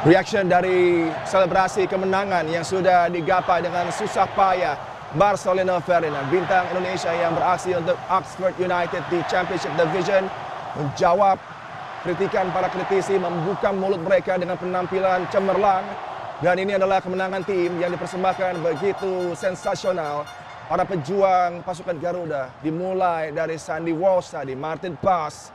Reaction dari selebrasi kemenangan yang sudah digapai dengan susah payah Marcelino Ferdinand, bintang Indonesia yang beraksi untuk Oxford United di Championship Division, menjawab kritikan para kritisi, membuka mulut mereka dengan penampilan cemerlang. Dan ini adalah kemenangan tim yang dipersembahkan begitu sensasional. Para pejuang pasukan Garuda dimulai dari Sandy Walsh tadi, Martin Paes,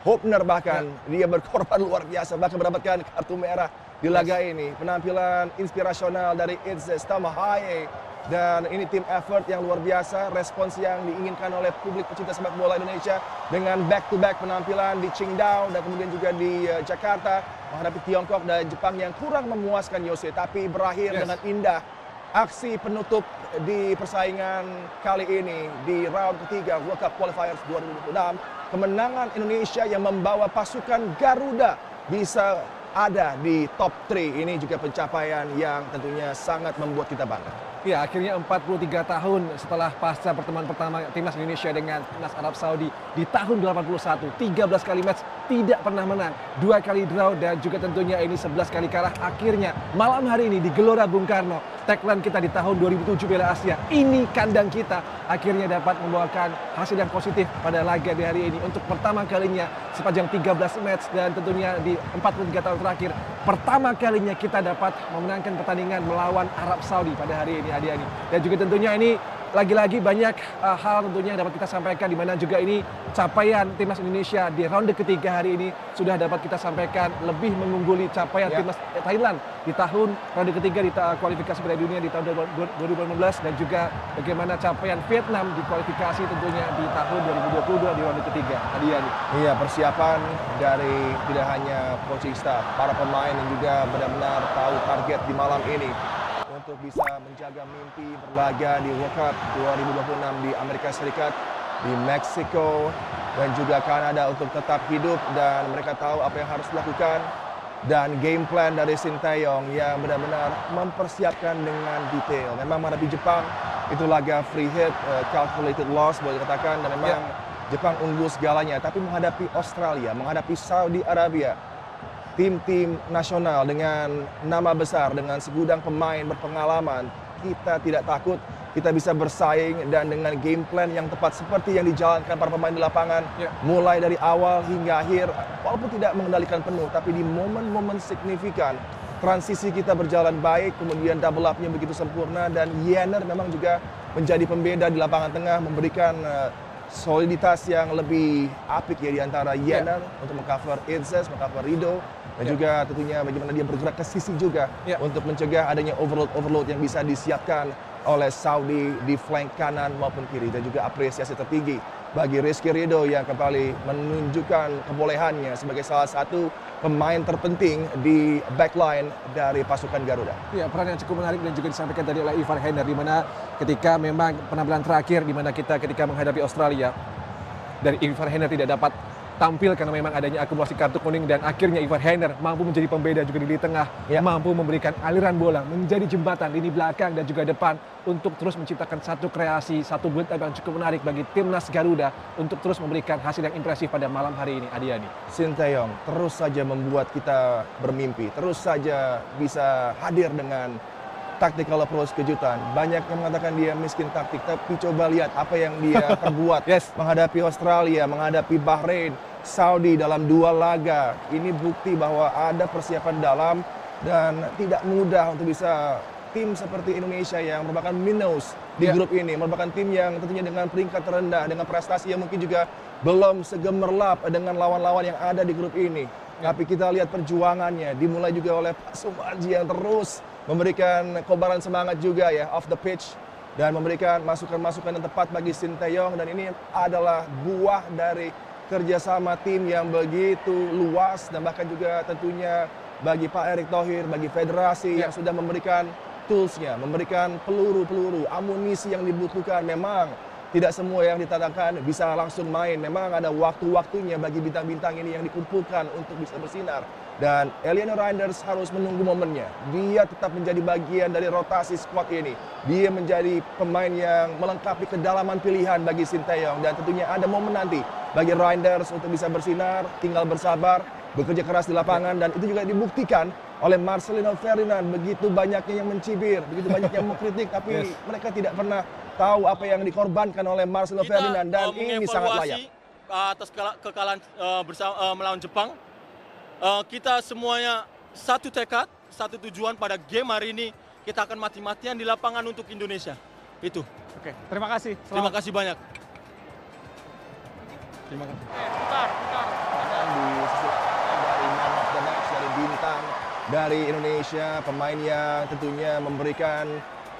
Hopner bahkan dia berkorban luar biasa, bahkan mendapatkan kartu merah di laga ini. Penampilan inspirasional dari Itzes Tamahaye, dan ini tim effort yang luar biasa, respons yang diinginkan oleh publik pecinta sepak bola Indonesia dengan back-to-back penampilan di Qingdao dan kemudian juga di Jakarta menghadapi Tiongkok dan Jepang yang kurang memuaskan Yose, tapi berakhir dengan indah. Aksi penutup di persaingan kali ini di round ketiga World Cup Qualifiers 2026, kemenangan Indonesia yang membawa pasukan Garuda bisa ada di top 3. Ini juga pencapaian yang tentunya sangat membuat kita bangga. Ya, akhirnya 43 tahun setelah pasca pertemuan pertama timnas Indonesia dengan timnas Arab Saudi di tahun 81, 13 kali match tidak pernah menang, 2 kali draw dan juga tentunya ini 11 kali kalah. Akhirnya malam hari ini di Gelora Bung Karno, tagline kita di tahun 2007 Piala Asia, ini kandang kita, akhirnya dapat membawakan hasil yang positif pada laga di hari ini. Untuk pertama kalinya sepanjang 13 match dan tentunya di 43 tahun terakhir, pertama kalinya kita dapat memenangkan pertandingan melawan Arab Saudi pada hari ini, Adiani. Dan juga tentunya ini lagi-lagi banyak hal tentunya yang dapat kita sampaikan, di mana juga ini capaian timnas Indonesia di ronde ketiga hari ini sudah dapat kita sampaikan lebih mengungguli capaian timnas Thailand di tahun ronde ketiga di kualifikasi Piala Dunia di tahun 2015, dan juga bagaimana capaian Vietnam di kualifikasi tentunya di tahun 2022 di ronde ketiga, Adiani. Iya, persiapan dari tidak hanya coaching staff, para pemain yang juga benar-benar tahu target di malam ini untuk bisa menjaga mimpi berlaga di World Cup 2026 di Amerika Serikat, di Meksiko, dan juga Kanada untuk tetap hidup, dan mereka tahu apa yang harus dilakukan. Dan game plan dari Sinteyong yang benar-benar mempersiapkan dengan detail. Memang menghadapi Jepang itu laga free hit, calculated loss boleh dikatakan, dan memang Jepang unggul segalanya. Tapi menghadapi Australia, menghadapi Saudi Arabia, tim-tim nasional dengan nama besar, dengan segudang pemain berpengalaman, kita tidak takut, kita bisa bersaing, dan dengan game plan yang tepat seperti yang dijalankan para pemain di lapangan, mulai dari awal hingga akhir, walaupun tidak mengendalikan penuh, tapi di momen-momen signifikan, transisi kita berjalan baik, kemudian double up-nya begitu sempurna, dan Yener memang juga menjadi pembeda di lapangan tengah, memberikan soliditas yang lebih apik ya di antara Yener untuk mengcover Itzes, mengcover Rido, dan juga tentunya bagaimana dia bergerak ke sisi juga untuk mencegah adanya overload yang bisa disiapkan oleh Saudi di flank kanan maupun kiri. Dan juga apresiasi tertinggi bagi Rizky Ridho yang kembali menunjukkan kebolehannya sebagai salah satu pemain terpenting di backline dari pasukan Garuda. Ya, peran yang cukup menarik dan juga disampaikan tadi oleh Ivar Heiner, di mana ketika memang penampilan terakhir di mana kita ketika menghadapi Australia, dari Ivar Heiner tidak dapat tampil karena memang adanya akumulasi kartu kuning, dan akhirnya Ivar Heiner mampu menjadi pembeda juga di tengah, mampu memberikan aliran bola menjadi jembatan lini belakang dan juga depan untuk terus menciptakan satu kreasi, satu build up yang cukup menarik bagi timnas Garuda untuk terus memberikan hasil yang impresif pada malam hari ini, Adiani. Sinteyong terus saja membuat kita bermimpi, terus saja bisa hadir dengan tactical approach kejutan. Banyak yang mengatakan dia miskin taktik, tapi coba lihat apa yang dia perbuat menghadapi Australia, menghadapi Bahrain, Saudi dalam 2 laga. Ini bukti bahwa ada persiapan dalam, dan tidak mudah untuk bisa tim seperti Indonesia yang merupakan minus di grup ini, merupakan tim yang tentunya dengan peringkat terendah, dengan prestasi yang mungkin juga belum segemerlap dengan lawan-lawan yang ada di grup ini. Tapi kita lihat perjuangannya dimulai juga oleh Pak Sumarji yang terus memberikan kobaran semangat juga ya off the pitch, dan memberikan masukan-masukan yang tepat bagi Sinteyong. Dan ini adalah buah dari kerjasama tim yang begitu luas, dan bahkan juga tentunya bagi Pak Erick Thohir, bagi federasi yang sudah memberikan tools-nya, memberikan peluru-peluru, amunisi yang dibutuhkan. Memang tidak semua yang ditandangkan bisa langsung main. Memang ada waktu-waktunya bagi bintang-bintang ini yang dikumpulkan untuk bisa bersinar. Dan Eliener Reinders harus menunggu momennya. Dia tetap menjadi bagian dari rotasi skuad ini. Dia menjadi pemain yang melengkapi kedalaman pilihan bagi Sinteyong. Dan tentunya ada momen nanti bagi Reinders untuk bisa bersinar, tinggal bersabar. bekerja keras di lapangan, dan itu juga dibuktikan oleh Marcelino Ferdinand. Begitu banyaknya yang mencibir, begitu banyak yang mengkritik, tapi mereka tidak pernah tahu apa yang dikorbankan oleh Marcelo Ferdinand, dan ini sangat layak. Atas kekalahan melawan Jepang, kita semuanya satu tekad, satu tujuan pada game hari ini. Kita akan mati-matian di lapangan untuk Indonesia. Itu. Oke, terima kasih. Terima kasih banyak. Terima kasih. Putar. Di sisi dari man of the match, dari bintang dari Indonesia, pemain yang tentunya memberikan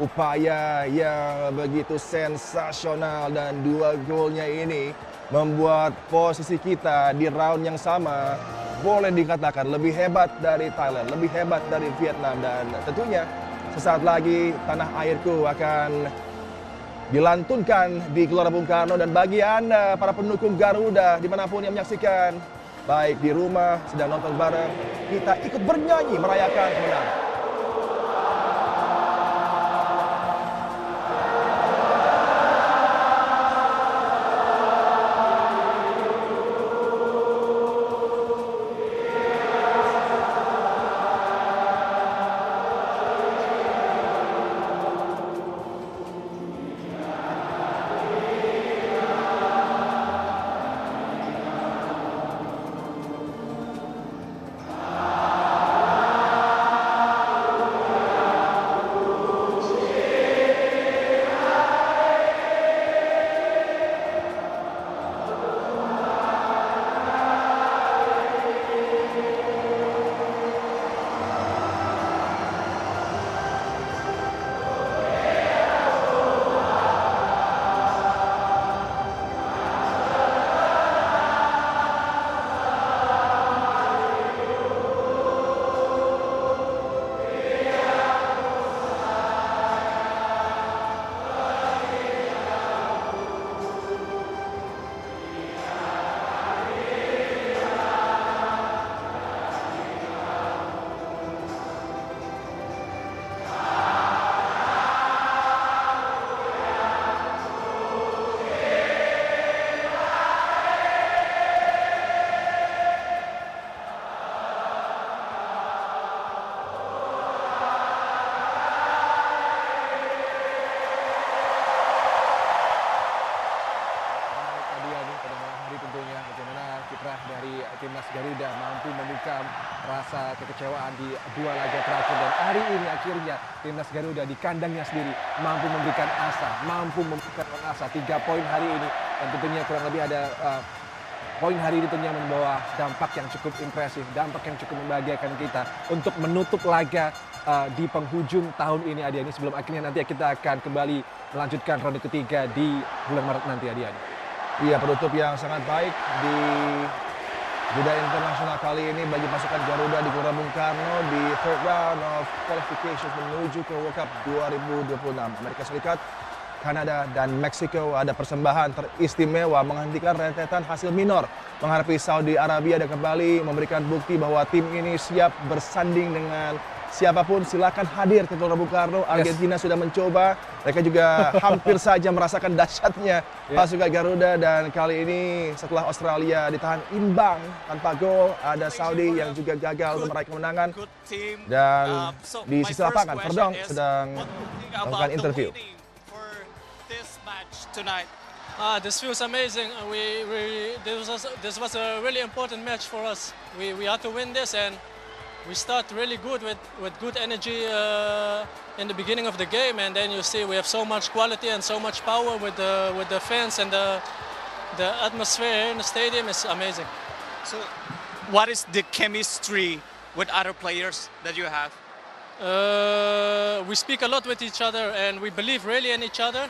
upaya yang begitu sensasional, dan 2 golnya ini membuat posisi kita di round yang sama boleh dikatakan lebih hebat dari Thailand, lebih hebat dari Vietnam, dan tentunya sesaat lagi tanah airku akan dilantunkan di Gelora Bung Karno. Dan bagi Anda para pendukung Garuda dimanapun yang menyaksikan, baik di rumah sedang nonton bareng, kita ikut bernyanyi merayakan kemenangan. Dari timnas Garuda mampu membuka rasa kekecewaan di 2 laga terakhir, dan hari ini akhirnya timnas Garuda di kandangnya sendiri mampu memberikan asa, mampu memberikan asa 3 poin hari ini, dan tentunya kurang lebih ada poin hari ini tentunya membawa dampak yang cukup impresif, dampak yang cukup membahagiakan kita untuk menutup laga di penghujung tahun ini, Adiani, sebelum akhirnya nanti kita akan kembali melanjutkan ronde ketiga di bulan Maret nanti, Adiani. Iya, penutup yang sangat baik di jeda internasional kali ini bagi pasukan Garuda di Gelora Bung Karno di third round of qualification menuju ke World Cup 2026. Amerika Serikat, Kanada, dan Meksiko ada persembahan teristimewa menghentikan rentetan hasil minor menghadapi Saudi Arabia, dan kembali memberikan bukti bahwa tim ini siap bersanding dengan siapapun. Silakan hadir ke Gelora Bung Karno. Argentina sudah mencoba, mereka juga hampir saja merasakan dahsyatnya pasukan Garuda, dan kali ini setelah Australia ditahan imbang tanpa gol, ada Saudi yang juga gagal untuk meraih kemenangan. Dan di sisi lapangan, Verdong sedang melakukan interview. This feels amazing. This was a really important match for us. We had to win this, and we start really good with good energy in the beginning of the game, and then you see we have so much quality and so much power with the fans, and the atmosphere here in the stadium is amazing. So, what is the chemistry with other players that you have? We speak a lot with each other, and we believe really in each other.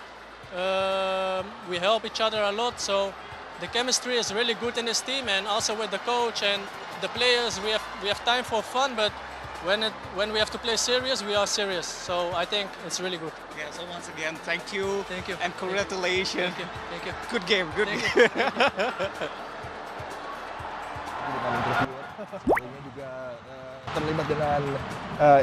We help each other a lot, so the chemistry is really good in this team, and also with the coach and the players. We have time for fun, but when we have to play serious, we are serious. So I think it's really good. Yeah. So once again, thank you. Thank you. And congratulations. Thank you. Good game. Good game. Dengan interviewer Ini juga terlibat dengan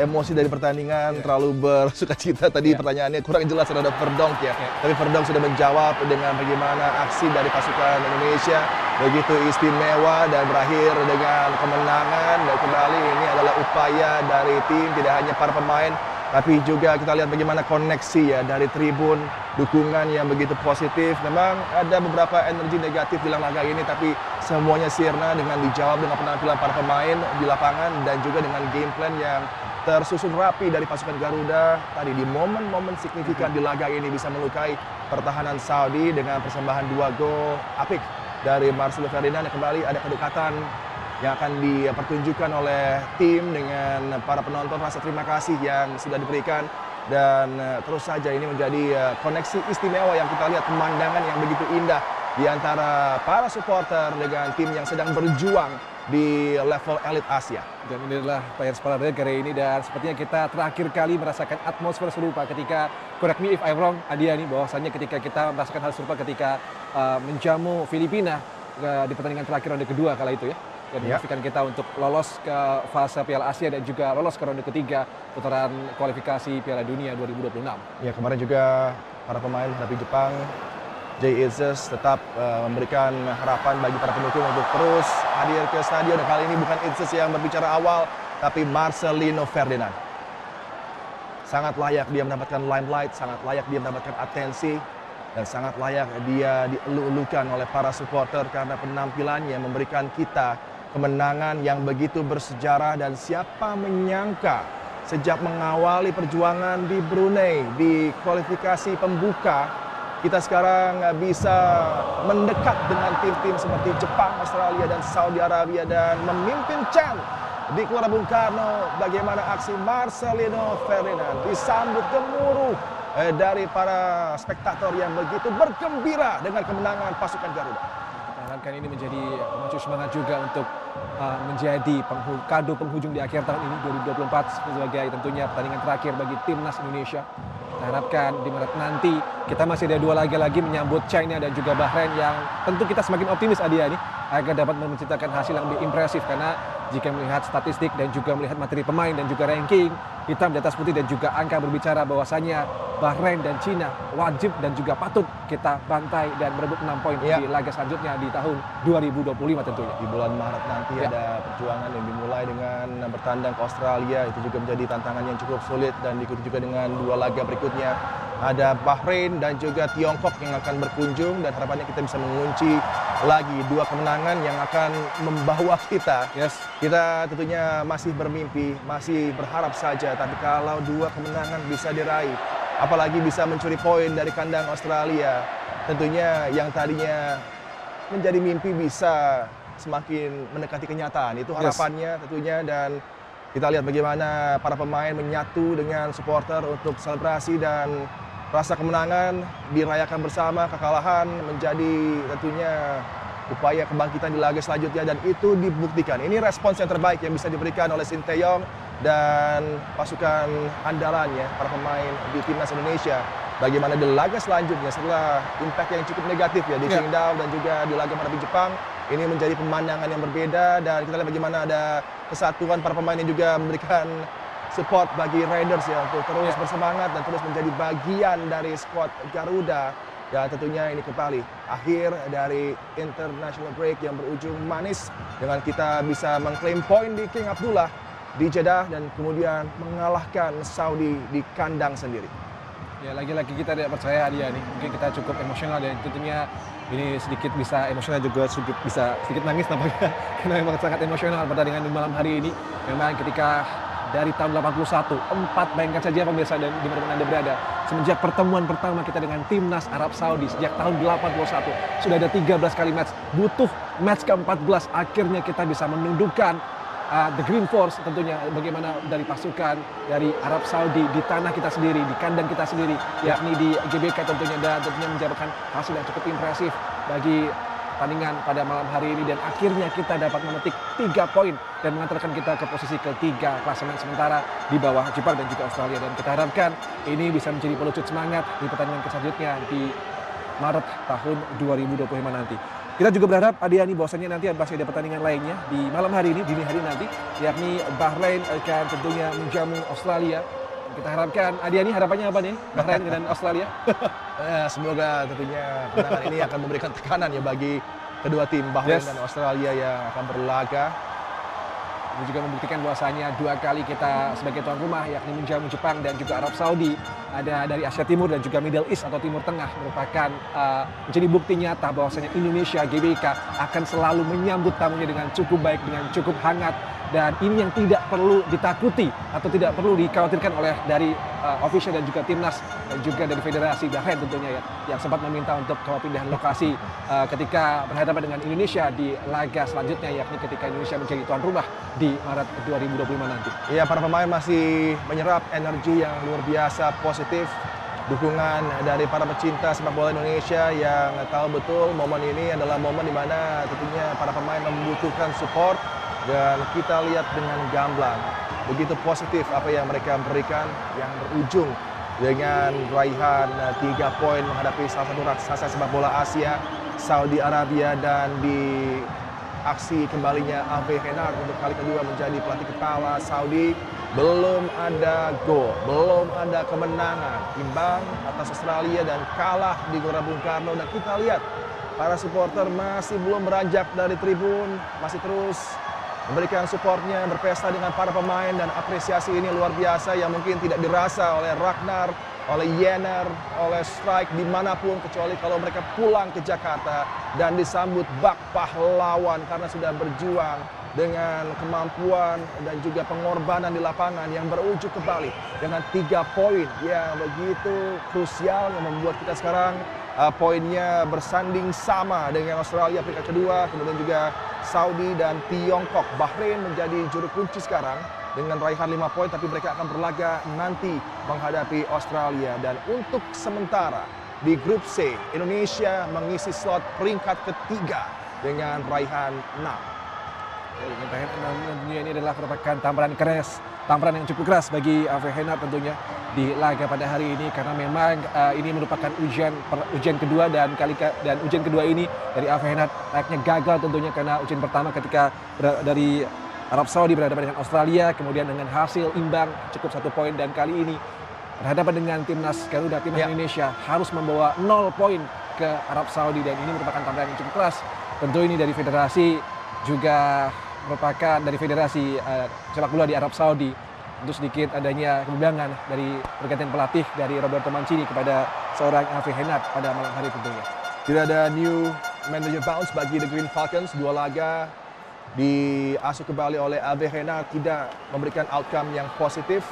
emosi dari pertandingan, terlalu bersukacita. Tadi pertanyaannya kurang jelas terhadap Verdonk ya. Tapi Verdonk sudah menjawab dengan bagaimana aksi dari pasukan Indonesia begitu istimewa dan berakhir dengan kemenangan. Dan kembali ini adalah upaya dari tim, tidak hanya para pemain, tapi juga kita lihat bagaimana koneksi ya dari tribun, dukungan yang begitu positif. Memang ada beberapa energi negatif di laga ini, tapi semuanya sirna dengan dijawab dengan penampilan para pemain di lapangan dan juga dengan game plan yang tersusun rapi dari pasukan Garuda. Tadi di momen-momen signifikan di laga ini bisa melukai pertahanan Saudi dengan persembahan 2 gol apik dari Marcelo Ferdinand. Dan kembali ada kedekatan yang akan dipertunjukkan oleh tim dengan para penonton. Rasa terima kasih yang sudah diberikan dan terus saja ini menjadi koneksi istimewa yang kita lihat, pemandangan yang begitu indah di antara para supporter dengan tim yang sedang berjuang di level elit Asia. Dan ini adalah Players Parade kali ini, dan sepertinya kita terakhir kali merasakan atmosfer serupa ketika, correct me if I'm wrong Adiani, bahwasannya ketika kita merasakan hal serupa ketika menjamu Filipina di pertandingan terakhir ronde kedua kala itu ya. Dan memastikan kita untuk lolos ke fase Piala Asia dan juga lolos ke ronde ketiga putaran kualifikasi Piala Dunia 2026. Ya, kemarin juga para pemain menghadapi Jepang, Jay Itzes tetap memberikan harapan bagi para pendukung untuk terus hadir ke stadion. Dan kali ini bukan Itzes yang berbicara awal, tapi Marcelino Ferdinand. Sangat layak dia mendapatkan limelight, sangat layak dia mendapatkan atensi, dan sangat layak dia dielu-elukan oleh para supporter karena penampilannya memberikan kita kemenangan yang begitu bersejarah. Dan siapa menyangka sejak mengawali perjuangan di Brunei di kualifikasi pembuka, kita sekarang bisa mendekat dengan tim-tim seperti Jepang, Australia, dan Saudi Arabia dan memimpin CHAN di Gelora Bung Karno. Bagaimana aksi Marcelino Ferdinand disambut gemuruh dari para spektator yang begitu bergembira dengan kemenangan pasukan Garuda. Harapkan ini menjadi pemacu semangat juga untuk menjadi kado penghujung di akhir tahun ini 2024 sebagai tentunya pertandingan terakhir bagi timnas Indonesia. Kita harapkan di Maret nanti kita masih ada 2 laga lagi menyambut China dan juga Bahrain yang tentu kita semakin optimis Adiani agar dapat menciptakan hasil yang lebih impresif, karena jika melihat statistik dan juga melihat materi pemain dan juga ranking hitam di atas putih dan juga angka berbicara bahwasanya Bahrain dan Cina wajib dan juga patut kita bantai dan merebut 6 poin di laga selanjutnya di tahun 2025 tentunya. Di bulan Maret nanti ada perjuangan yang dimulai dengan bertandang ke Australia, itu juga menjadi tantangan yang cukup sulit, dan diikuti juga dengan 2 laga berikutnya. Ada Bahrain dan juga Tiongkok yang akan berkunjung, dan harapannya kita bisa mengunci lagi 2 kemenangan yang akan membawa kita. Kita tentunya masih bermimpi, masih berharap saja, tapi kalau 2 kemenangan bisa diraih, apalagi bisa mencuri poin dari kandang Australia, tentunya yang tadinya menjadi mimpi bisa semakin mendekati kenyataan. Itu harapannya tentunya, dan kita lihat bagaimana para pemain menyatu dengan supporter untuk selebrasi dan rasa kemenangan dirayakan bersama. Kekalahan menjadi tentunya upaya kebangkitan di laga selanjutnya, dan itu dibuktikan. Ini respons yang terbaik yang bisa diberikan oleh Sinteyong dan pasukan andalannya, para pemain di timnas Indonesia. Bagaimana di laga selanjutnya setelah impact yang cukup negatif ya di Qingdao dan juga di laga menghadapi Jepang, ini menjadi pemandangan yang berbeda, dan kita lihat bagaimana ada kesatuan para pemain yang juga memberikan support bagi Raiders ya untuk terus bersemangat dan terus menjadi bagian dari skuad Garuda. Dan tentunya ini kembali akhir dari international break yang berujung manis dengan kita bisa mengklaim poin di King Abdullah di Jeddah dan kemudian mengalahkan Saudi di kandang sendiri. Ya, lagi-lagi kita tidak percaya dia nih. Mungkin kita cukup emosional, dan tentunya ini sedikit bisa emosional juga, bisa sedikit nangis nampaknya karena memang sangat emosional pertandingan di malam hari ini. Memang ketika dari tahun 81, 4 bayangkan saja pemirsa dan dimanapun Anda berada, semenjak pertemuan pertama kita dengan timnas Arab Saudi sejak tahun 81, sudah ada 13 kali match, butuh match ke-14 akhirnya kita bisa menundukkan The Green Force, tentunya bagaimana dari pasukan dari Arab Saudi di tanah kita sendiri, di kandang kita sendiri, yakni di GBK tentunya, dan tentunya mencatatkan hasil yang cukup impresif bagi pertandingan pada malam hari ini, dan akhirnya kita dapat memetik 3 poin dan mengantarkan kita ke posisi ketiga klasemen sementara di bawah Jepang dan juga Australia. Dan kita harapkan ini bisa menjadi pelucut semangat di pertandingan selanjutnya di Maret tahun 2025 nanti. Kita juga berharap Adiani bahwasannya nanti masih ada pertandingan lainnya di malam hari ini, dini hari nanti, yakni Bahrain akan tentunya menjamu Australia. Kita harapkan, Adiani harapannya apa nih, Bahrain dan Australia? Semoga tentunya kemenangan ini akan memberikan tekanan ya bagi kedua tim Bahrain dan Australia yang akan berlaga. Ini juga membuktikan bahwasanya 2 kali kita sebagai tuan rumah, yakni menjamu Jepang dan juga Arab Saudi, ada dari Asia Timur dan juga Middle East atau Timur Tengah, merupakan menjadi bukti nyata bahwasanya Indonesia GBK akan selalu menyambut tamunya dengan cukup baik, dengan cukup hangat, dan ini yang tidak perlu ditakuti atau tidak perlu dikhawatirkan oleh dari official dan juga timnas dan juga dari federasi Bahrain tentunya ya, yang sempat meminta untuk pindahan lokasi ketika berhadapan dengan Indonesia di laga selanjutnya, yakni ketika Indonesia menjadi tuan rumah di Maret 2025 nanti. Iya, para pemain masih menyerap energi yang luar biasa positif, dukungan dari para pecinta sepak bola Indonesia yang tahu betul momen ini adalah momen di mana tentunya para pemain membutuhkan support, dan kita lihat dengan gamblang begitu positif apa yang mereka berikan, yang berujung dengan raihan 3 poin menghadapi salah satu raksasa sepak bola Asia, Saudi Arabia, dan di aksi kembalinya Hervé Renard untuk kali kedua menjadi pelatih kepala Saudi. Belum ada gol, belum ada kemenangan, imbang atas Australia dan kalah di Gelora Bung Karno. Dan kita lihat para supporter masih belum beranjak dari tribun, masih terus memberikan supportnya, berpesta dengan para pemain, dan apresiasi ini luar biasa yang mungkin tidak dirasa oleh Ragnar, oleh Yener, oleh Strike dimanapun kecuali kalau mereka pulang ke Jakarta dan disambut bak pahlawan karena sudah berjuang dengan kemampuan dan juga pengorbanan di lapangan yang berujung kembali dengan 3 poin yang begitu krusial yang membuat kita sekarang poinnya bersanding sama dengan Australia peringkat kedua, kemudian juga Saudi dan Tiongkok. Bahrain menjadi juru kunci sekarang dengan raihan 5 poin, tapi mereka akan berlaga nanti menghadapi Australia. Dan untuk sementara di grup C, Indonesia mengisi slot peringkat ketiga dengan raihan 6. Tentunya ini adalah merupakan tamparan yang cukup keras bagi Hervé Renard tentunya di laga pada hari ini, karena memang ini merupakan ujian kedua, dan ujian kedua ini dari Hervé Renard layaknya gagal tentunya, karena ujian pertama ketika dari Arab Saudi berhadapan dengan Australia, kemudian dengan hasil imbang cukup 1 poin, dan kali ini berhadapan dengan timnas Garuda, timnas Indonesia harus membawa 0 poin ke Arab Saudi, dan ini merupakan tamparan yang cukup keras. Tentu ini dari federasi, juga merupakan dari federasi sepak bola di Arab Saudi. Untuk sedikit adanya kebimbangan dari pergantian pelatih dari Roberto Mancini kepada seorang Hervé Renard pada malam hari tentunya. Tidak ada new manager bounce bagi The Green Falcons. 2 laga diasuh kembali oleh Hervé Renard tidak memberikan outcome yang positif,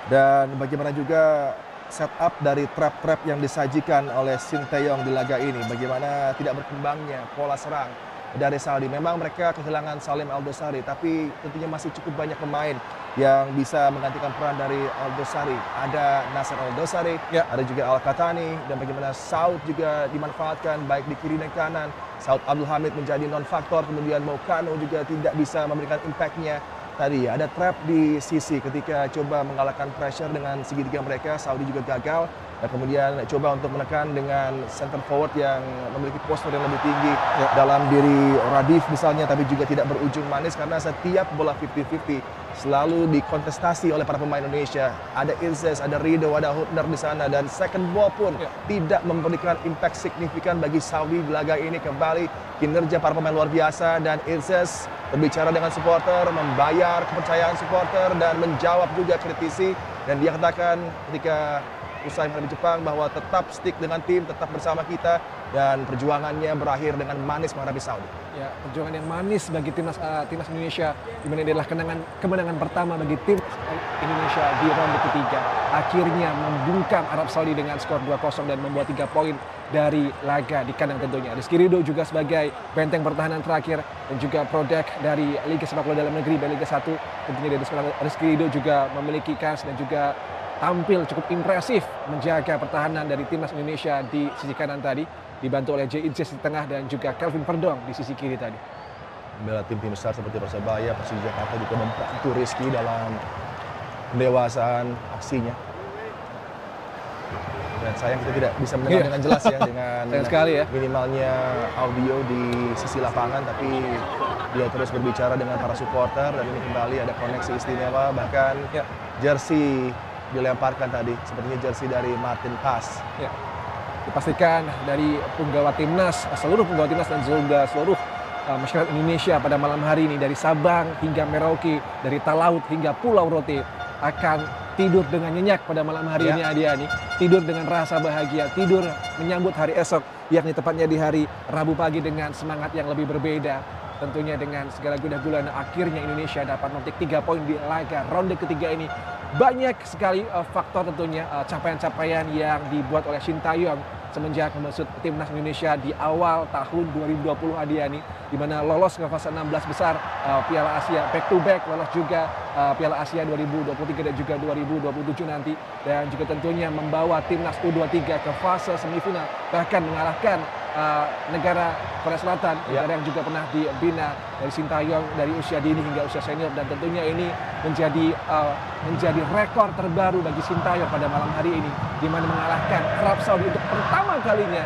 dan bagaimana juga setup dari trap-trap yang disajikan oleh Sinteyong di laga ini, bagaimana tidak berkembangnya pola serang dari Saudi. Memang mereka kehilangan Salim Aldosari, tapi tentunya masih cukup banyak pemain yang bisa menggantikan peran dari Aldosari. Ada Nasser Aldosari, ada juga Al-Katani, dan bagaimana Saud juga dimanfaatkan baik di kiri dan kanan. Saud Abdul Hamid menjadi non-faktor, kemudian Mokano juga tidak bisa memberikan impact-nya. Tadi ada trap di sisi ketika coba mengalahkan pressure dengan segitiga mereka, Saudi juga gagal. Dan kemudian coba untuk menekan dengan center forward yang memiliki postur yang lebih tinggi dalam diri Radif misalnya, tapi juga tidak berujung manis karena setiap bola 50-50 selalu dikontestasi oleh para pemain Indonesia. Ada Irzes, ada Rido, ada Hutner di sana, dan second ball pun tidak memberikan impact signifikan bagi Saudi di laga ini. Kembali kinerja para pemain luar biasa, dan Irzes berbicara dengan supporter, membayar kepercayaan supporter, dan menjawab juga kritisi, dan dia katakan ketika usai menghadapi Jepang bahwa tetap stick dengan tim, tetap bersama kita, dan perjuangannya berakhir dengan manis menghadapi Saudi. Ya, perjuangan yang manis bagi timnas Indonesia, di mana ini adalah kemenangan pertama bagi tim Indonesia di ronde ketiga. Akhirnya membungkam Arab Saudi dengan skor 2-0 dan membawa 3 poin dari laga di kandang tentunya. Rizky Ridho juga sebagai benteng pertahanan terakhir dan juga produk dari Liga Sepak Bola Dalam Negeri Liga 1. Tentunya dari Rizky Ridho juga memiliki kans dan juga tampil cukup impresif menjaga pertahanan dari timnas Indonesia di sisi kanan tadi, dibantu oleh J. Idzes di tengah dan juga Kelvin Perdong di sisi kiri tadi. Bela tim-tim besar seperti Persebaya, Persija Jakarta juga membantu Rizky dalam pendewasaan aksinya. Dan sayang kita tidak bisa mendengar dengan jelas ya dengan Sayang sekali ya. minimalnya audio di sisi lapangan, tapi dia terus berbicara dengan para supporter dan ini kembali ada koneksi istimewa, bahkan jersey dilemparkan tadi, sepertinya jersey dari Martin Paes. Ya. Dipastikan dari punggawa timnas, seluruh punggawa timnas dan juga seluruh masyarakat Indonesia pada malam hari ini dari Sabang hingga Merauke, dari Talaut hingga Pulau Rote akan tidur dengan nyenyak pada malam hari ini Adiani, tidur dengan rasa bahagia, tidur menyambut hari esok, yakni tepatnya di hari Rabu pagi dengan semangat yang lebih berbeda. Tentunya dengan segala gundah gulana akhirnya Indonesia dapat memetik 3 poin di laga ronde ketiga ini. Banyak sekali faktor tentunya capaian-capaian yang dibuat oleh Sintayong semenjak memasuki timnas Indonesia di awal tahun 2020 Adiani, di mana lolos ke fase 16 besar Piala Asia back to back, lolos juga Piala Asia 2023 dan juga 2027 nanti, dan juga tentunya membawa timnas U23 ke fase semifinal, bahkan mengalahkan negara Korea Selatan, negara yang juga pernah dibina dari Sintayong dari usia dini hingga usia senior, dan tentunya ini menjadi rekor terbaru bagi Sintayong pada malam hari ini, di mana mengalahkan Arab Saudi untuk pertama kalinya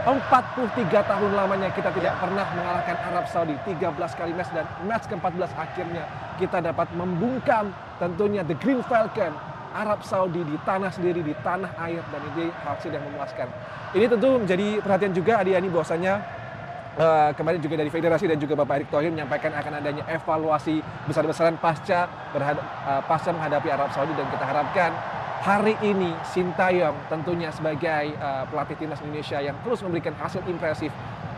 43 tahun lamanya kita tidak pernah mengalahkan Arab Saudi. 13 kali match dan match ke-14 akhirnya kita dapat membungkam tentunya The Green Falcon Arab Saudi di tanah sendiri, di tanah air, dan ini hasil yang memuaskan. Ini tentu menjadi perhatian juga Adiani, bahwasanya kemarin juga dari federasi dan juga Bapak Erick Thohir menyampaikan akan adanya evaluasi besar-besaran pasca menghadapi Arab Saudi, dan kita harapkan hari ini Sintayong tentunya sebagai pelatih timnas Indonesia yang terus memberikan hasil impresif,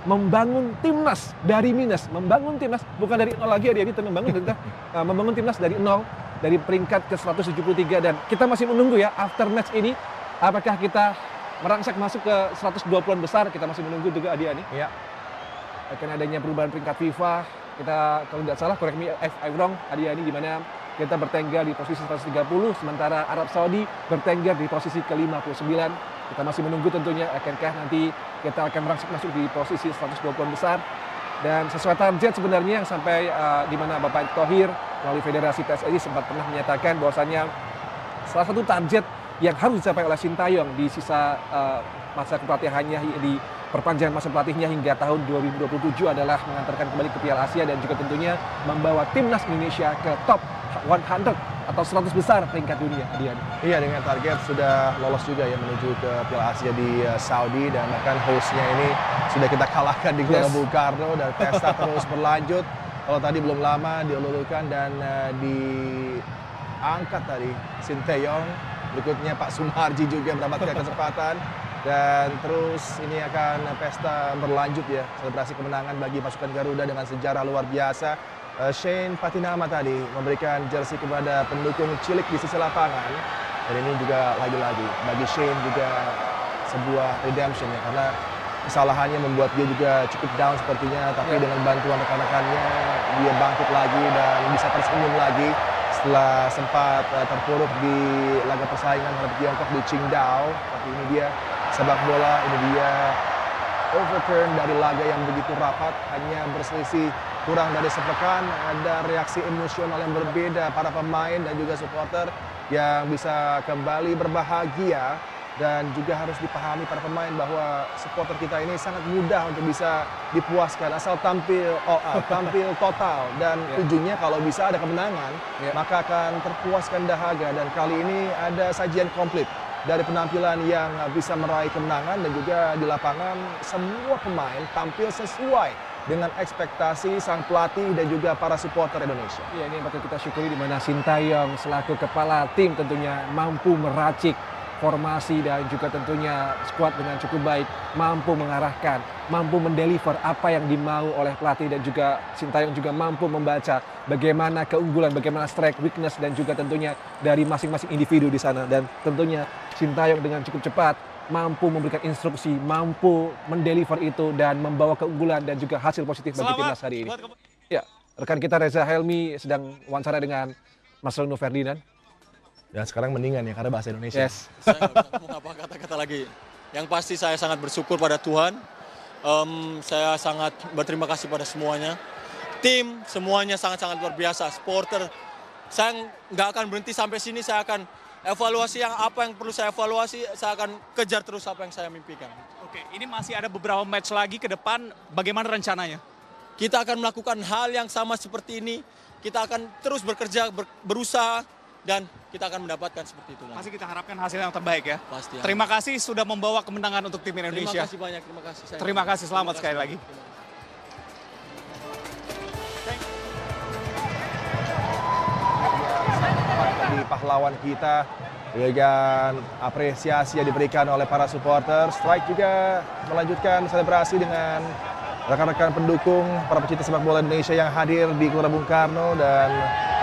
membangun timnas dari minus, membangun timnas bukan dari nol lagi Adiani, membangun timnas dari nol, dari peringkat ke 173, dan kita masih menunggu ya after match ini apakah kita merangsek masuk ke 120-an besar, kita masih menunggu juga Adiani. Ya. Akan adanya perubahan peringkat FIFA, kita kalau tidak salah correct me if I'm wrong Adiani, di mana kita bertengger di posisi 130 sementara Arab Saudi bertengger di posisi ke-59. Kita masih menunggu tentunya akankah nanti kita akan merangsek masuk di posisi 120-an besar. Dan sesuai target sebenarnya yang sampai di mana Bapak Erick Thohir melalui Federasi PSSI sempat pernah menyatakan bahwasanya salah satu target yang harus dicapai oleh Sintayong di sisa masa kepelatihannya, di perpanjangan masa pelatihnya hingga tahun 2027 adalah mengantarkan kembali ke Piala Asia dan juga tentunya membawa timnas Indonesia ke top 100 atau 100 besar peringkat dunia. Iya, dengan target sudah lolos juga ya menuju ke Piala Asia di Saudi, dan bahkan hostnya ini sudah kita kalahkan di Gelora Bung Karno, dan pesta terus berlanjut. Kalau tadi belum lama dilulukan dan diangkat tadi Sintayong, berikutnya Pak Sumarji juga mendapatkan kesempatan, dan terus ini akan pesta berlanjut ya, selebrasi kemenangan bagi pasukan Garuda dengan sejarah luar biasa. Shane Patinama tadi memberikan jersey kepada pendukung cilik di sisi lapangan, dan ini juga lagi-lagi bagi Shane juga sebuah redemption ya, karena kesalahannya membuat dia juga cukup down sepertinya, tapi dengan bantuan rekan-rekannya dia bangkit lagi dan bisa tersenyum lagi setelah sempat terpuruk di laga persaingan terhadap Tiongkok di Qingdao. Tapi ini dia sepak bola, ini dia overturn dari laga yang begitu rapat, hanya berselisih kurang dari sepekan. Ada reaksi emosional yang berbeda para pemain dan juga supporter yang bisa kembali berbahagia, dan juga harus dipahami para pemain bahwa supporter kita ini sangat mudah untuk bisa dipuaskan asal tampil tampil total, dan ujungnya kalau bisa ada kemenangan maka akan terpuaskan dahaga. Dan kali ini ada sajian komplit dari penampilan yang bisa meraih kemenangan, dan juga di lapangan semua pemain tampil sesuai dengan ekspektasi sang pelatih dan juga para supporter Indonesia. Iya, ini yang patut kita syukuri, di mana Sintayong selaku kepala tim tentunya mampu meracik formasi dan juga tentunya skuad dengan cukup baik, mampu mengarahkan, mampu mendeliver apa yang dimau oleh pelatih, dan juga Sintayong juga mampu membaca bagaimana keunggulan, bagaimana strike, weakness, dan juga tentunya dari masing-masing individu di sana. Dan tentunya Sintayong dengan cukup cepat mampu memberikan instruksi, mampu mendeliver itu dan membawa keunggulan dan juga hasil positif bagi timnas hari ini. Ya, rekan kita Reza Helmi sedang wawancara dengan Mas Rono Ferdinand. Dan sekarang mendingan ya karena bahasa Indonesia. Yes. Saya nggak bisa ngomong kata-kata lagi. Yang pasti saya sangat bersyukur pada Tuhan. Saya sangat berterima kasih pada semuanya. Tim semuanya sangat-sangat luar biasa. Supporter, saya nggak akan berhenti sampai sini. Saya akan evaluasi apa yang perlu saya evaluasi, saya akan kejar terus apa yang saya mimpikan. Oke, ini masih ada beberapa match lagi ke depan. Bagaimana rencananya? Kita akan melakukan hal yang sama seperti ini. Kita akan terus bekerja, berusaha, dan kita akan mendapatkan seperti itu. Pasti kita harapkan hasil yang terbaik ya. Pasti. Terima kasih sudah membawa kemenangan untuk tim Indonesia. Terima kasih banyak, terima kasih. Terima kasih, selamat sekali lagi. Di pahlawan kita dengan apresiasi yang diberikan oleh para supporter. Strike juga melanjutkan selebrasi dengan rekan-rekan pendukung para pecinta sepak bola Indonesia yang hadir di Gelora Bung Karno, dan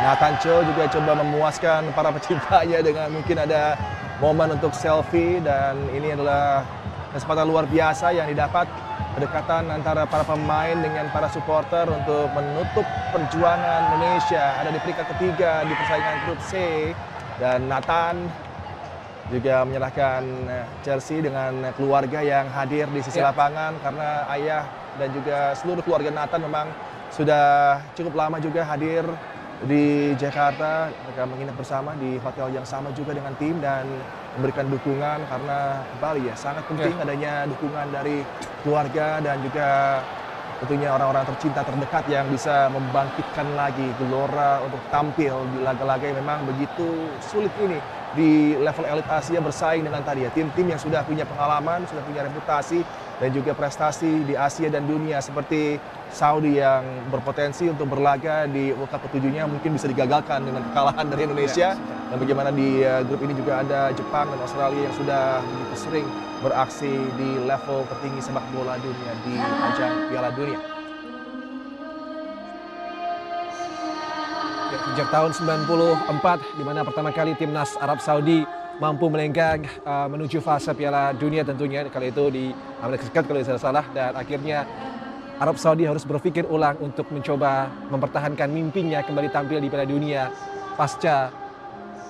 Nathan Cho juga coba memuaskan para pecintanya dengan mungkin ada momen untuk selfie, dan ini adalah kesempatan luar biasa yang didapat, kedekatan antara para pemain dengan para supporter untuk menutup perjuangan Indonesia ada di peringkat ketiga di persaingan grup C, dan Nathan juga menyerahkan jersey dengan keluarga yang hadir di sisi lapangan, karena ayah dan juga seluruh keluarga Nathan memang sudah cukup lama juga hadir di Jakarta. Mereka menginap bersama di hotel yang sama juga dengan tim dan memberikan dukungan, karena kembali ya sangat penting adanya dukungan dari keluarga dan juga tentunya orang-orang tercinta terdekat yang bisa membangkitkan lagi Gelora untuk tampil di laga-laga yang memang begitu sulit ini di level elit Asia, bersaing dengan tadi ya tim-tim yang sudah punya pengalaman, sudah punya reputasi dan juga prestasi di Asia dan dunia, seperti Saudi yang berpotensi untuk berlaga di World Cup ke-7-nya mungkin bisa digagalkan dengan kekalahan dari Indonesia. Dan bagaimana di grup ini juga ada Jepang dan Australia yang sudah begitu sering beraksi di level tertinggi sepak bola dunia di ajang Piala Dunia. Sejak tahun 94, di mana pertama kali timnas Arab Saudi mampu melenggang menuju fase Piala Dunia tentunya, kali itu di Amerika Serikat kalau tidak salah, dan akhirnya Arab Saudi harus berpikir ulang untuk mencoba mempertahankan mimpinya kembali tampil di Piala Dunia pasca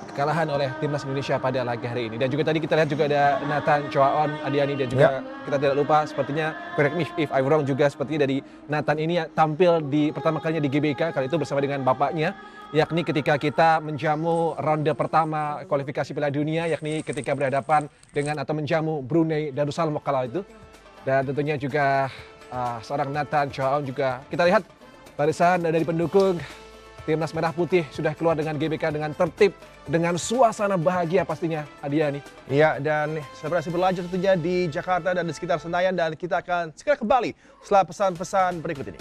kekalahan oleh timnas Indonesia pada laga hari ini. Dan juga tadi kita lihat juga ada Nathan Choaon Adiani, dan juga kita tidak lupa sepertinya, correct me if I'm wrong, juga sepertinya dari Nathan ini yang tampil di pertama kalinya di GBK, kali itu bersama dengan bapaknya, yakni ketika kita menjamu ronde pertama kualifikasi Piala Dunia, yakni ketika berhadapan dengan atau menjamu Brunei Darussalam kala itu. Dan tentunya juga seorang Nathan Choaon juga kita lihat barisan dari pendukung Timnas Merah Putih sudah keluar dengan GBK dengan tertib, dengan suasana bahagia pastinya, Adiani. Iya, dan selebrasi berlanjut tentunya di Jakarta dan di sekitar Senayan, dan kita akan segera kembali setelah pesan-pesan berikut ini.